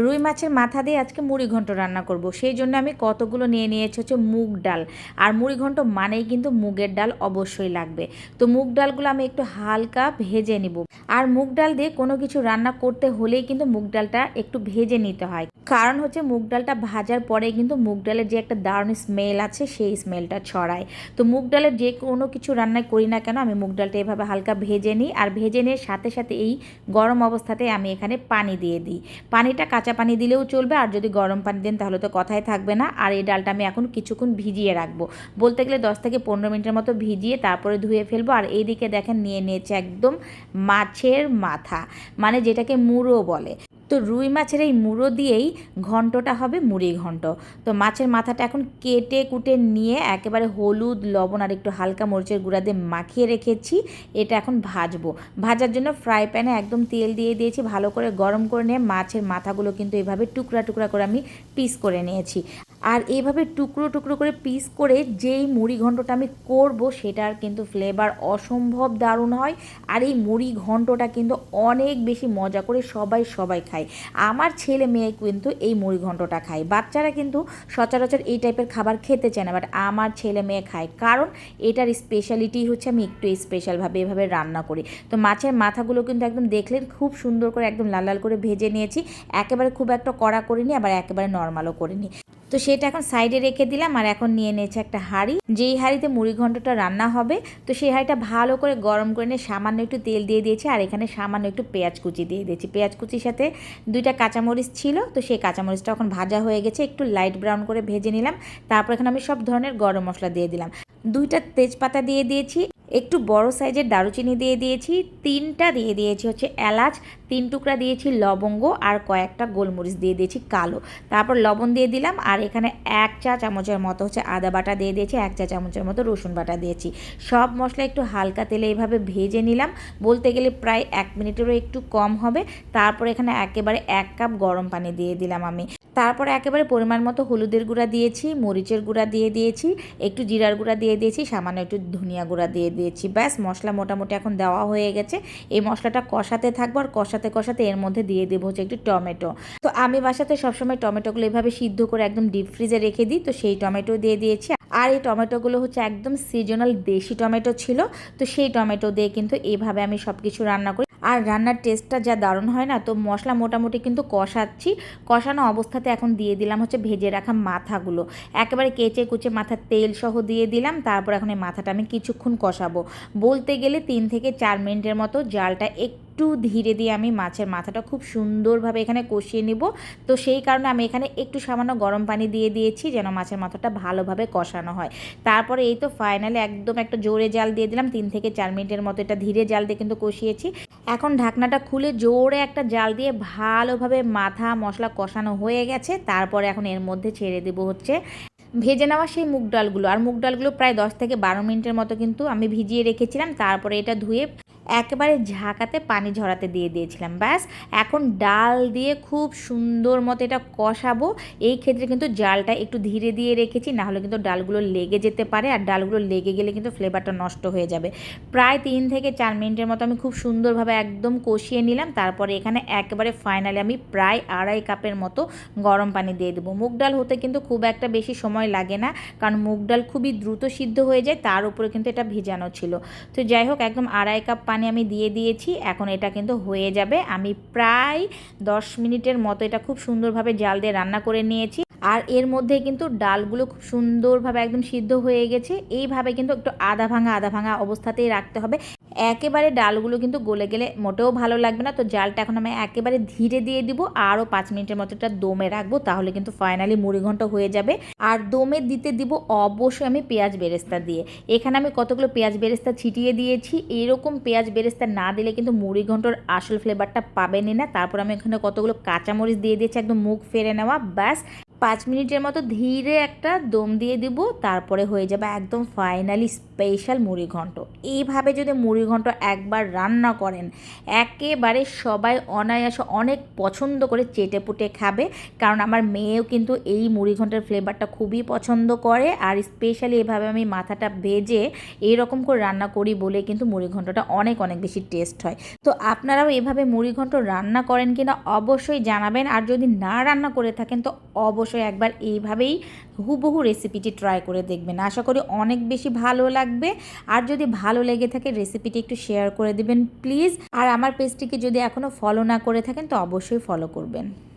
রুই মাছের মাথা দিয়ে আজকে মুড়ি ঘন্ট রান্না করব। সেই জন্য আমি কতগুলো নিয়ে নিয়েছি হচ্ছে মুগ ডাল। আর মুড়ি ঘন্ট মানেই কিন্তু মুগের ডাল অবশ্যই লাগবে। তো মুগ ডালগুলো আমি একটু হালকা ভেজে নিব। আর মুগ ডাল দিয়ে কোনো কিছু রান্না করতে হলেই কিন্তু মুগ ডালটা একটু ভেজে নিতে হয়। কারণ হচ্ছে মুগ ডালটা ভাজার পরে কিন্তু মুগ ডালের যে একটা দারুণ স্মেল আছে সেই স্মেলটা ছড়ায়। তো মুগ ডালের যে কোনো কিছু রান্নায় করি না কেন আমি মুগ ডালটা এভাবে হালকা ভেজে নিই। আর ভেজে নিয়ে সাথে সাথে এই গরম অবস্থাতে আমি এখানে পানি দিয়ে দিই। পানিটা কাঁচা পানি দিলেও চলবে, আর যদি গরম পানি দেন তাহলে তো কথাই থাকবে না। আর এই ডালটা আমি এখন কিছুক্ষণ ভিজিয়ে রাখবো, বলতে গেলে 10 থেকে 15 মিনিটের মতো ভিজিয়ে তারপরে ধুয়ে ফেলবো। আর এইদিকে দেখেন নিয়ে নিয়েছে একদম মাছের মাথা, মানে যেটাকে মুড়ো বলে। তো রুই মাছের এই মুড়ো দিয়েই ঘন্টটা হবে মুড়ি ঘন্ট। তো মাছের মাথাটা এখন কেটে কুটে নিয়ে একেবারে হলুদ লবণ আর একটু হালকা মরিচের গুঁড়া দিয়ে মাখিয়ে রেখেছি। এটা এখন ভাজবো। ভাজার জন্য ফ্রাই প্যানে একদম তেল দিয়ে দিয়েছি, ভালো করে গরম করে নিয়ে মাছের মাথাগুলো কিন্তু এভাবে টুকরা টুকরা করে আমি পিস করে নিয়েছি। আর এইভাবে টুকরো টুকরো করে পিস করে যেই মুড়ি ঘন্টটা আমি করব সেটার কিন্তু ফ্লেভার অসম্ভব দারুণ হয়। আর এই মুড়ি ঘন্টটা কিন্তু অনেক বেশি মজা করে সবাই খায়। আমার ছেলে মেয়ে কিন্তু এই মুড়ি ঘন্টটা খায়। বাচ্চারা কিন্তু সচরাচর এই টাইপের খাবার খেতে চায় না, বাট আমার ছেলে মেয়ে খায়, কারণ এটার স্পেশালিটি হচ্ছে আমি একটু স্পেশালভাবে এভাবে রান্না করি। তো মাছের মাথাগুলো কিন্তু একদম দেখলেন খুব সুন্দর করে একদম লাল লাল করে ভেজে নিয়েছি। একেবারে খুব একটা কড়া করিনি, আবার একেবারে নর্মালও করিনি। তো সেটা এখন সাইডে রেখে দিলাম। আর এখন নিয়ে নিয়েছে একটা হাঁড়ি, যেই হাঁড়িতে মুড়ি ঘন্টটা রান্না হবে। তো সেই হাঁড়িটা ভালো করে গরম করে নিয়ে সামান্য একটু তেল দিয়ে দিয়েছি, আর এখানে সামান্য একটু পেঁয়াজ কুচি দিয়ে দিয়েছি। পেঁয়াজ কুচির সাথে 2টা কাঁচামরিচ ছিল, তো সেই কাঁচামরিচটা এখন ভাজা হয়ে গেছে, একটু লাইট ব্রাউন করে ভেজে নিলাম। তারপর এখানে আমি সব ধরনের গরম মশলা দিয়ে দিলাম। 2টা তেজপাতা দিয়ে দিয়েছি, একটু বড় সাইজের দারুচিনি দিয়ে দিয়েছি, 3টা দিয়ে দিয়েছি হচ্ছে এলাচ, 3 টুকরা দিয়েছি লবঙ্গ, আর কয়েকটা গোলমরিচ দিয়ে দিয়েছি কালো। তারপর লবণ দিয়ে দিলাম। আর এখানে 1 চা চামচের মতো হচ্ছে আদা বাটা দিয়ে দিয়েছি, 1 চা চামচের মতো রসুন বাটা দিয়েছি। সব মশলা একটু হালকা তেলে এইভাবে ভেজে নিলাম, বলতে গেলে প্রায় 1 মিনিটেরও একটু কম হবে। তারপর এখানে একেবারে 1 কাপ গরম পানি দিয়ে দিলাম আমি। তারপরে একেবারে পরিমাণ মতো হলুদের গুঁড়া দিয়েছি, মরিচের গুঁড়া দিয়ে দিয়েছি, একটু জিরার গুঁড়া দিয়ে দিয়েছি, সামান্য একটু ধনিয়া গুঁড়া দিয়ে দিয়েছি। ব্যাস, মশলা মোটামুটি এখন দেওয়া হয়ে গেছে। এই মশলাটা কষাতে থাকবো, আর কষাতে কষাতে এর মধ্যে দিয়ে দেবো হচ্ছে একটু টমেটো। তো আমি বাসাতে সবসময় টমেটোগুলো এভাবে সিদ্ধ করে একদম ডিপ ফ্রিজে রেখে দিই, তো সেই টমেটো দিয়ে দিয়েছি। আর এই টমেটোগুলো হচ্ছে একদম সিজনাল দেশি টমেটো ছিল, তো সেই টমেটো দিয়ে কিন্তু এইভাবে আমি সব কিছু রান্না করি। আর রান্নার টেস্টটা যা দারুণ হয় না। তো মশলা মোটামুটি কিন্তু কষাচ্ছি, কষানো অবস্থাতে এখন দিয়ে দিলাম হচ্ছে ভেজে রাখা মাথাগুলো, একেবারে কেচে কুচে মাথার তেল সহ দিয়ে দিলাম। তারপর এখন এই মাথাটা আমি কিছুক্ষণ কষাবো, বলতে গেলে 3 থেকে 4 মিনিটের মতো। জালটা একটু ধীরে দিয়ে আমি মাছের মাথাটা খুব সুন্দরভাবে এখানে কষিয়ে নিব। তো সেই কারণে আমি এখানে একটু সামান্য গরম পানি দিয়ে দিয়েছি, যেন মাছের মাথাটা ভালোভাবে কষানো হয়। তারপরে এই তো ফাইনালি একদম একটা জোরে জাল দিয়ে দিলাম, 3 থেকে 4 মিনিটের মতো এটা ধীরে জাল দিয়ে কিন্তু কষিয়েছি। এখন ঢাকনাটা খুলে জোরে একটা জাল দিয়ে ভালোভাবে মাথা মশলা কষানো হয়ে গেছে। তারপরে এখন এর মধ্যে ছেড়ে দেবো হচ্ছে ভেজে নেওয়া সেই মুগ ডালগুলো। আর মুগ ডালগুলো প্রায় 10 থেকে 12 মিনিটের মতো কিন্তু আমি ভিজিয়ে রেখেছিলাম। তারপরে এটা ধুয়ে একেবারে ঝাঁকাতে পানি ঝরাতে দিয়ে দিয়েছিলাম। ব্যাস, এখন ডাল দিয়ে খুব সুন্দর মতো এটা কষাবো। এই ক্ষেত্রে কিন্তু জালটা একটু ধীরে দিয়ে রেখেছি, নাহলে কিন্তু ডালগুলো লেগে যেতে পারে, আর ডালগুলো লেগে গেলে কিন্তু ফ্লেভারটা নষ্ট হয়ে যাবে। প্রায় 3 থেকে 4 মিনিটের মতো আমি খুব সুন্দরভাবে একদম কষিয়ে নিলাম। তারপরে এখানে একেবারে ফাইনালি আমি প্রায় 2.5 কাপের মতো গরম পানি দিয়ে দেবো। মুগ ডাল হতে কিন্তু খুব একটা বেশি সময় লাগে না, কারণ মুগ ডাল খুবই দ্রুত সিদ্ধ হয়ে যায়, তার উপরে কিন্তু এটা ভেজানো ছিল। তো যাই হোক, একদম 2.5 কাপ পানি আমি দিয়ে দিয়েছি। এখন এটা কিন্তু হয়ে যাবে। আমি প্রায় 10 মিনিটের মতো এটা খুব সুন্দরভাবে জাল দিয়ে রান্না করে নিয়েছি। আর এর মধ্যে কিন্তু ডালগুলো খুব সুন্দরভাবে একদম সিদ্ধ হয়ে গেছে। এইভাবে কিন্তু একটু আধা ভাঙা অবস্থাতেই রাখতে হবে, একেবারে ডালগুলো কিন্তু গলে গেলে মোটেও ভালো লাগবে না। তো জালটা এখন আমি একেবারে ধীরে দিয়ে দিব, আরও 5 মিনিটের মতো এটা দমে রাখবো, তাহলে কিন্তু ফাইনালি মুড়ি ঘন্ট হয়ে যাবে। আর দমে দিতে দিব অবশ্যই আমি পেঁয়াজ বেরেস্তা দিয়ে। এখানে আমি কতগুলো পেঁয়াজ বেরেস্তা ছিটিয়ে দিয়েছি। এরকম পেঁয়াজ বেরেস্তা না দিলে কিন্তু মুড়ি ঘন্টর আসল ফ্লেভারটা পাবেনই না। তারপর আমি এখানে কতগুলো কাঁচামরিচ দিয়ে দিয়েছি, একদম মুখ ফেরে নেওয়া। ব্যাস, 5 মিনিটের মতো ধীরে একটা দম দিয়ে দিব, তারপরে হয়ে যাবে একদম ফাইনালি স্পেশাল মুড়ি ঘন্ট। এইভাবে যদি মুড়িঘণ্ট একবার রান্না করেন, একেবারে সবাই অনায়াসে অনেক পছন্দ করে চেটেপুটে খাবে। কারণ আমার মেয়েও কিন্তু এই মুড়িঘণ্টের ফ্লেভারটা খুবই পছন্দ করে, আর স্পেশালি এভাবে আমি মাথাটা ভেজে এইরকম করে রান্না করি বলে কিন্তু মুড়িঘণ্টটা অনেক অনেক বেশি টেস্ট হয়। তো আপনারাও এভাবে মুড়িঘণ্ট রান্না করেন কিনা অবশ্যই জানাবেন, আর যদি না রান্না করে থাকেন তো অবশ্যই একবার এইভাবেই হুবহু রেসিপিটি ট্রাই করে দেখবেন। আশা করি অনেক বেশি ভালো লাগবে। আর যদি ভালো লেগে থাকে রেসিপিটি একটু শেয়ার করে দিবেন প্লিজ। আর আমার পেজটিকে যদি এখনও ফলো না করে থাকেন তো অবশ্যই ফলো করবেন।